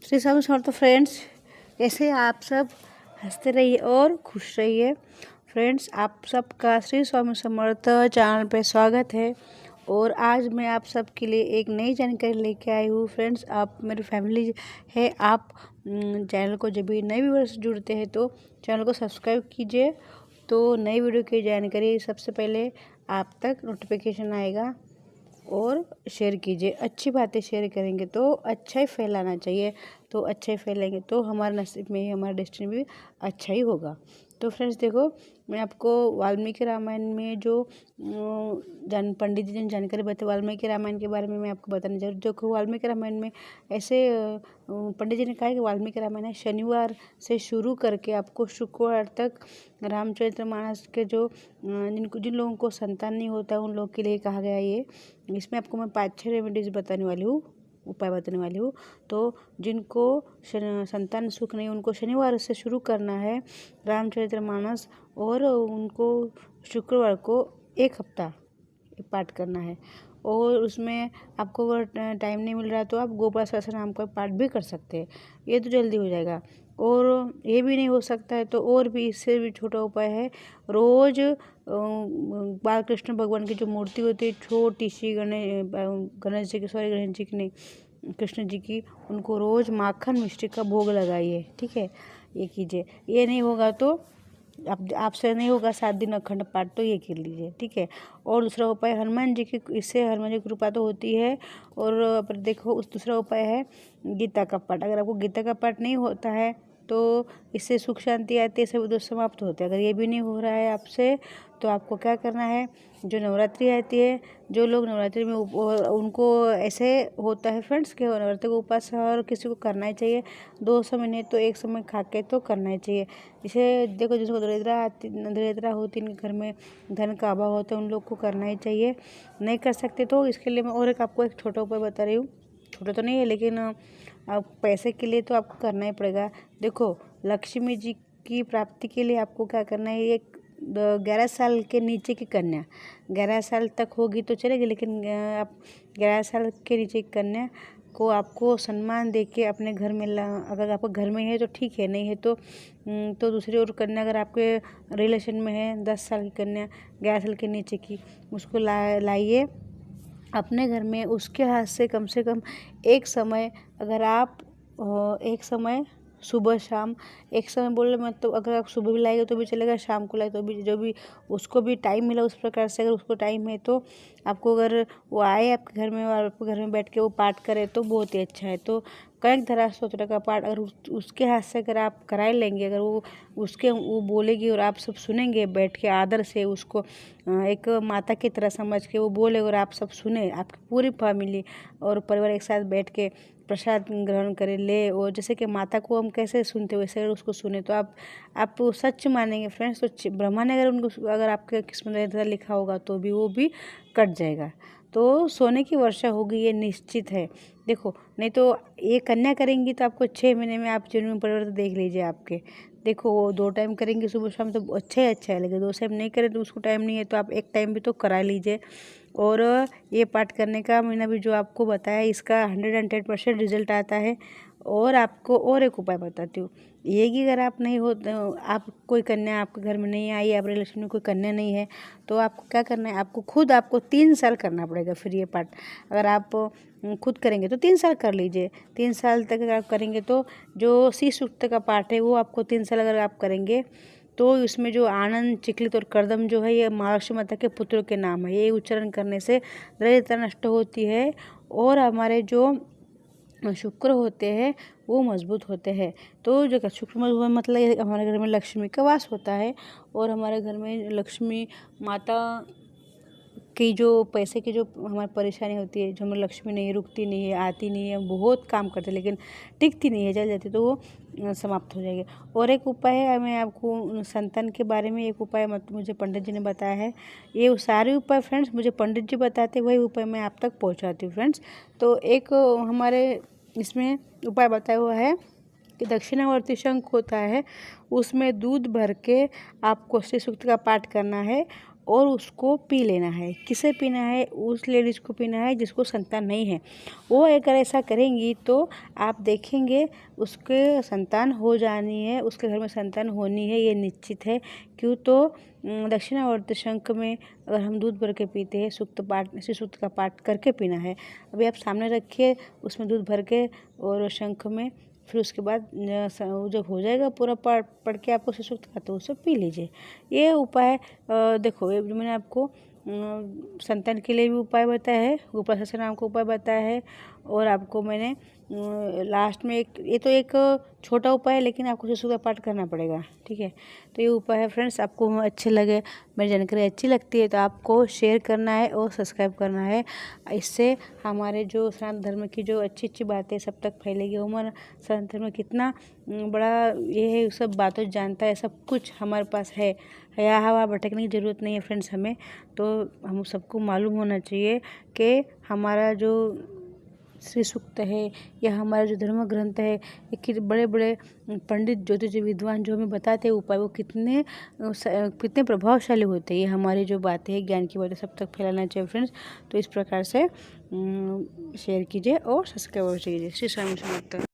Shri Swami Samarth friends, कैसे आप सब हंसते रहिए और खुश रहिए। फ्रेंड्स, आप सबका श्री स्वामी समर्थ चैनल पे स्वागत है और आज मैं आप सबके लिए एक नई जानकारी लेके आई हूँ। फ्रेंड्स, आप मेरी फैमिली है, आप चैनल को जब भी नए व्यूअर्स जुड़ते हैं तो चैनल को सब्सक्राइब कीजिए, तो नई वीडियो की जानकारी सबसे पहले आप तक नोटिफिकेशन आएगा। और शेयर कीजिए, अच्छी बातें शेयर करेंगे तो अच्छा ही फैलाना चाहिए, तो अच्छा ही फैलेंगे तो हमारे नसीब में ही, हमारा डेस्टिनी भी अच्छा ही होगा। तो फ्रेंड्स देखो, मैं आपको वाल्मीकि रामायण में जो पंडित जी ने जानकारी बताई वाल्मीकि रामायण के बारे में मैं आपको बताने जा रही हूँ। देखो, वाल्मीकि रामायण में ऐसे पंडित जी ने कहा कि वाल्मीकि रामायण है शनिवार से शुरू करके आपको शुक्रवार तक रामचरितमानस के जो जिन लोगों को संतान नहीं होता उन लोगों के लिए कहा गया ये। इसमें आपको मैं 5-6 रेमेडीज बताने वाली हूँ, उपाय बताने वाली हूँ। तो जिनको संतान सुख नहीं, उनको शनिवार से शुरू करना है रामचरितमानस, और उनको शुक्रवार को 1 हफ्ता पाठ करना है। और उसमें आपको अगर टाइम नहीं मिल रहा तो आप गोपाल सहस्त्रनाम का पाठ भी कर सकते हैं, ये तो जल्दी हो जाएगा। और ये भी नहीं हो सकता है तो और भी इससे भी छोटा उपाय है, रोज़ बाल कृष्ण भगवान की जो मूर्ति होती है छोटी सी, गणेश जी की, सॉरी गणेश जी की नहीं, कृष्ण जी की, उनको रोज़ माखन मिश्री का भोग लगाइए, ठीक है, ये कीजिए। ये नहीं होगा तो आपसे नहीं होगा 7 दिन अखंड पाठ, तो ये कर लीजिए, ठीक है। और दूसरा उपाय हनुमान जी की, इससे हनुमान जी की कृपा तो होती है। और पर देखो, उस दूसरा उपाय है गीता का पाठ। अगर आपको गीता का पाठ नहीं होता है तो इससे सुख शांति आती है, सभी दोष समाप्त होते हैं। अगर ये भी नहीं हो रहा है आपसे तो आपको क्या करना है, जो नवरात्रि आती है, जो लोग नवरात्रि में उनको ऐसे होता है फ्रेंड्स कि नवरात्रि को उपास और किसी को करना ही चाहिए, 2 समय नहीं तो 1 समय खा के तो करना ही चाहिए। इसे देखो, जिसको दरिद्रा होती, इनके घर में धन का अभाव होता है, उन लोग को करना ही चाहिए। नहीं कर सकते तो इसके लिए मैं और आपको एक छोटा उपाय बता रही हूँ। छोटा तो नहीं है लेकिन आप पैसे के लिए तो आपको करना ही पड़ेगा। देखो, लक्ष्मी जी की प्राप्ति के लिए आपको क्या करना है, एक 11 साल के नीचे की कन्या, 11 साल तक होगी तो चलेगी, लेकिन आप 11 साल के नीचे की कन्या को आपको सम्मान देके अपने घर में अगर आपको घर में है तो ठीक है, नहीं है तो दूसरी और कन्या अगर आपके रिलेशन में है, 10 साल की कन्या, 11 साल के नीचे की, उसको लाइए अपने घर में। उसके हाथ से कम एक समय, अगर आप एक समय सुबह शाम, एक समय बोल रहे मतलब अगर आप सुबह भी लाएंगे तो भी चलेगा, शाम को लाए तो भी, जो भी उसको भी टाइम मिला उस प्रकार से, अगर उसको टाइम है तो आपको, अगर वो आए आपके घर में और आपके घर में बैठ के वो पाठ करे तो बहुत ही अच्छा है। तो कनक धरा स्तोत्र का पाठ अगर उसके हाथ से अगर आप कराए लेंगे, अगर वो बोलेगी और आप सब सुनेंगे बैठ के आदर से, उसको एक माता की तरह समझ के वो बोले और आप सब सुने, आपकी पूरी फैमिली और परिवार एक साथ बैठ के प्रसाद ग्रहण करे ले, और जैसे कि माता को हम कैसे सुनते वैसे अगर उसको सुने तो आप सच मानेंगे फ्रेंड्स। तो ब्रह्मा ने अगर आपके किस्मत में ऐसा लिखा होगा तो भी वो भी कट जाएगा, तो सोने की वर्षा होगी, ये निश्चित है। देखो, नहीं तो ये कन्या करेंगी तो आपको 6 महीने में आप जीवन में परिवर्तन देख लीजिए आपके। देखो, वो 2 टाइम करेंगे सुबह शाम तो अच्छा है, लेकिन 2 टाइम नहीं करें तो उसको टाइम नहीं है तो आप 1 टाइम भी तो करा लीजिए। और ये पाठ करने का मैंने भी जो आपको बताया, इसका 110% रिजल्ट आता है। और आपको और एक उपाय बताती हूँ, ये कि अगर आप नहीं हो, आप कोई कन्या आपके घर में नहीं आई, आप रिलेशन में कोई कन्या नहीं है, तो आपको क्या करना है, आपको 3 साल करना पड़ेगा फिर ये पाठ। अगर आप खुद करेंगे तो 3 साल कर लीजिए। 3 साल तक अगर आप करेंगे तो जो श्री सूक्त का पाठ है वो आपको 3 साल अगर आप करेंगे तो इसमें जो आनंद, चिकलित और करदम जो है, ये महालक्ष्मी माता के पुत्रों के नाम है। ये उच्चारण करने से दरिद्रता नष्ट होती है और हमारे जो शुक्र होते हैं वो मजबूत होते हैं। तो जो शुक्र मजबूत मतलब हमारे घर में लक्ष्मी का वास होता है, और हमारे घर में लक्ष्मी माता की जो पैसे की जो हमारी परेशानी होती है, जो हमें लक्ष्मी नहीं रुकती नहीं है, आती नहीं है, बहुत काम करते लेकिन टिकती नहीं है, जल जाती, तो वो समाप्त हो जाएगी। और एक उपाय है, मैं आपको संतान के बारे में एक उपाय मुझे पंडित जी ने बताया है। ये सारे उपाय फ्रेंड्स मुझे पंडित जी बताते, वही उपाय मैं आप तक पहुँचाती हूँ फ्रेंड्स। तो एक हमारे इसमें उपाय बताया हुआ है कि दक्षिणावर्ती शंख होता है, उसमें दूध भर के आपको श्री सूक्त का पाठ करना है और उसको पी लेना है। किसे पीना है? उस लेडीज़ को पीना है जिसको संतान नहीं है। वो अगर ऐसा करेंगी तो आप देखेंगे उसके संतान हो जानी है, उसके घर में संतान होनी है, ये निश्चित है। क्यों? तो दक्षिणावर्त शंख में अगर हम दूध भर के पीते हैं, सूक्त पाठ श्री सूक्त का पाठ करके पीना है। अभी आप सामने रखिए उसमें दूध भर के और शंख में, फिर उसके बाद जब हो जाएगा पूरा पाठ पढ़ के आपको श्री सूक्त का, तो उसे पी लीजिए। ये उपाय देखो, ये मैंने आपको संतान के लिए भी उपाय बताया है, गोपाल सहस्त्रनाम का उपाय बताया है, और आपको मैंने लास्ट में ये तो एक छोटा उपाय है, लेकिन आपको शिशु का पाठ करना पड़ेगा। ठीक है, तो ये उपाय है फ्रेंड्स। आपको अच्छे लगे, मेरी जानकारी अच्छी लगती है तो आपको शेयर करना है और सब्सक्राइब करना है। इससे हमारे जो सनातन धर्म की जो अच्छी अच्छी बातें सब तक फैलेगी। हमारा सनातन धर्म कितना बड़ा ये है, सब बातों जानता है, सब कुछ हमारे पास है। या हवा भटकने की ज़रूरत नहीं है फ्रेंड्स हमें। तो हम सबको मालूम होना चाहिए कि हमारा जो श्री सूक्त है या हमारा जो धर्म ग्रंथ है, ये बड़े बड़े पंडित ज्योतिष विद्वान जो हमें बताते हैं उपाय, वो कितने प्रभावशाली होते हैं। ये हमारी जो बातें हैं, ज्ञान की बातें सब तक फैलाना चाहिए फ्रेंड्स। तो इस प्रकार से शेयर कीजिए और सब्सक्राइब कीजिए। श्री स्वामी समर्थ।